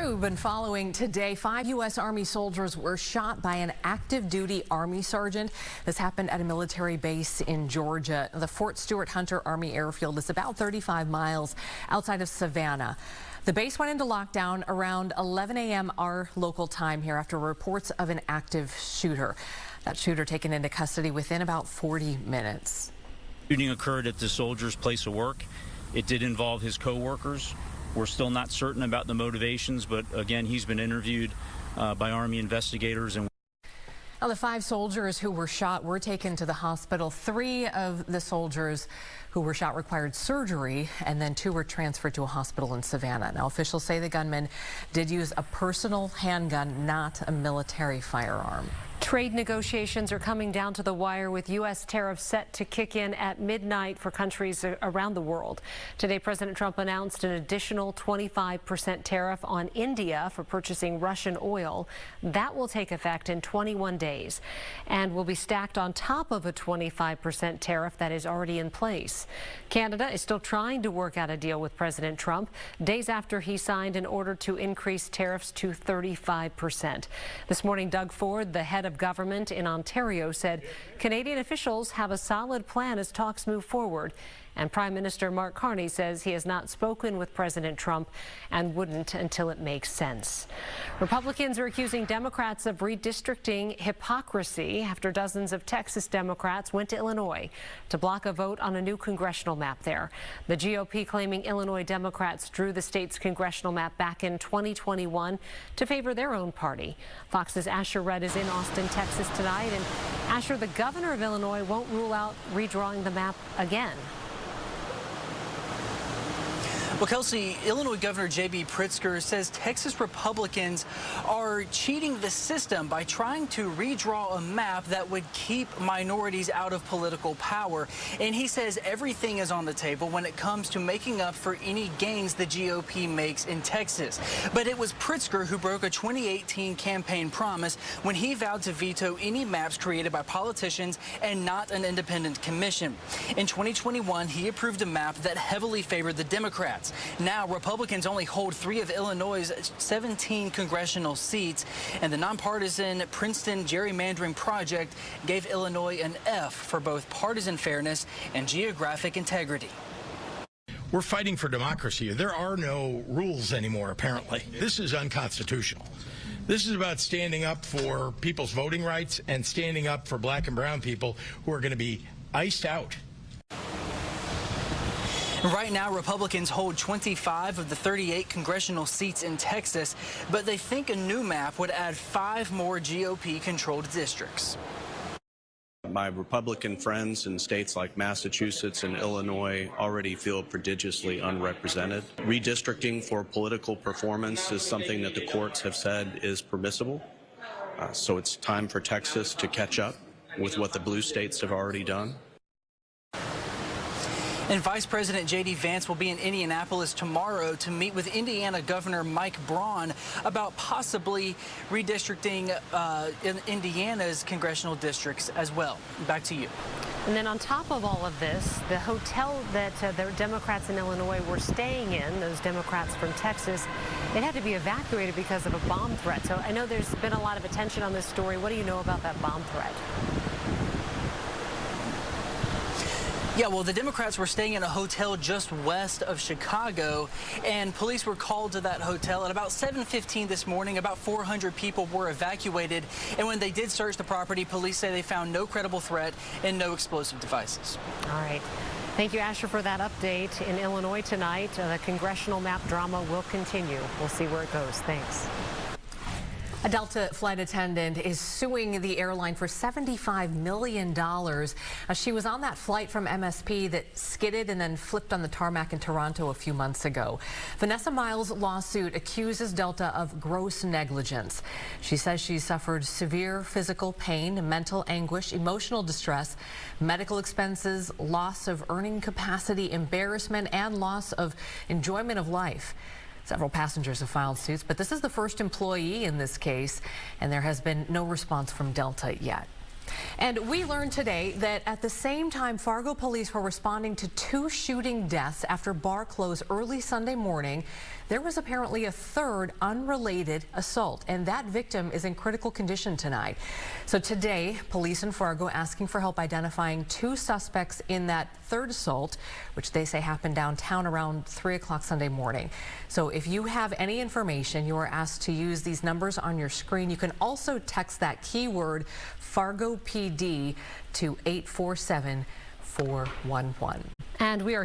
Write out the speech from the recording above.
story we've been following today. 5 U.S. Army soldiers were shot by an active duty Army sergeant. This happened at a military base in Georgia. The Fort Stewart Hunter Army Airfield is about 35 miles outside of Savannah. The base went into lockdown around 11 a.m. our local time here after reports of an active shooter. That shooter taken into custody within about 40 minutes. Shooting occurred at the soldier's place of work. It did involve his co-workers. We're still not certain about the motivations, but again, he's been interviewed by Army investigators. And now, the 5 soldiers who were shot were taken to the hospital. 3 of the soldiers who were shot required surgery, and then 2 were transferred to a hospital in Savannah. Now, officials say the gunman did use a personal handgun, not a military firearm. Trade negotiations are coming down to the wire with U.S. tariffs set to kick in at midnight for countries around the world. Today, President Trump announced an additional 25% tariff on India for purchasing Russian oil. That will take effect in 21 days and will be stacked on top of a 25% tariff that is already in place. Canada is still trying to work out a deal with President Trump days after he signed an order to increase tariffs to 35%. This morning, Doug Ford, the head of government in Ontario, said Canadian officials have a solid plan as talks move forward. And Prime Minister Mark Carney says he has not spoken with President Trump and wouldn't until it makes sense. Republicans are accusing Democrats of redistricting hypocrisy after dozens of Texas Democrats went to Illinois to block a vote on a new congressional map there. The GOP claiming Illinois Democrats drew the state's congressional map back in 2021 to favor their own party. Fox's Asher Redd is in Austin, Texas tonight. And Asher, the governor of Illinois won't rule out redrawing the map again. Well, Kelsey, Illinois Governor J.B. Pritzker says Texas Republicans are cheating the system by trying to redraw a map that would keep minorities out of political power. And he says everything is on the table when it comes to making up for any gains the GOP makes in Texas. But it was Pritzker who broke a 2018 campaign promise when he vowed to veto any maps created by politicians and not an independent commission. In 2021, he approved a map that heavily favored the Democrats. Now, Republicans only hold 3 of Illinois' 17 congressional seats, and the nonpartisan Princeton gerrymandering project gave Illinois an F for both partisan fairness and geographic integrity. We're fighting for democracy. There are no rules anymore, apparently. This is unconstitutional. This is about standing up for people's voting rights and standing up for black and brown people who are going to be iced out. Right now, Republicans hold 25 of the 38 congressional seats in Texas, but they think a new map would add 5 more GOP-controlled districts. My Republican friends in states like Massachusetts and Illinois already feel prodigiously unrepresented. Redistricting for political performance is something that the courts have said is permissible. So it's time for Texas to catch up with what the blue states have already done. And Vice President J.D. Vance will be in Indianapolis tomorrow to meet with Indiana Governor Mike Braun about possibly redistricting in Indiana's congressional districts as well. Back to you. And then on top of all of this, the hotel that the Democrats in Illinois were staying in, those Democrats from Texas, it had to be evacuated because of a bomb threat. So I know there's been a lot of attention on this story. What do you know about that bomb threat? Yeah, well, the Democrats were staying in a hotel just west of Chicago, and police were called to that hotel at about 7:15 this morning. About 400 people were evacuated, and when they did search the property, police say they found no credible threat and no explosive devices. All right. Thank you, Asher, for that update. In Illinois tonight, the congressional map drama will continue. We'll see where it goes. Thanks. A Delta flight attendant is suing the airline for $75 million. She was on that flight from MSP that skidded and then flipped on the tarmac in Toronto a few months ago. Vanessa Miles' lawsuit accuses Delta of gross negligence. She says she suffered severe physical pain, mental anguish, emotional distress, medical expenses, loss of earning capacity, embarrassment, and loss of enjoyment of life. Several passengers have filed suits, but this is the first employee in this case, and there has been no response from Delta yet. And we learned today that at the same time, Fargo police were responding to 2 shooting deaths after bar closed early Sunday morning. There was apparently a third unrelated assault, and that victim is in critical condition tonight. So today, police in Fargo asking for help identifying 2 suspects in that third assault, which they say happened downtown around 3 o'clock Sunday morning. So if you have any information, you are asked to use these numbers on your screen. You can also text that keyword Fargo PD to 847-411. And we are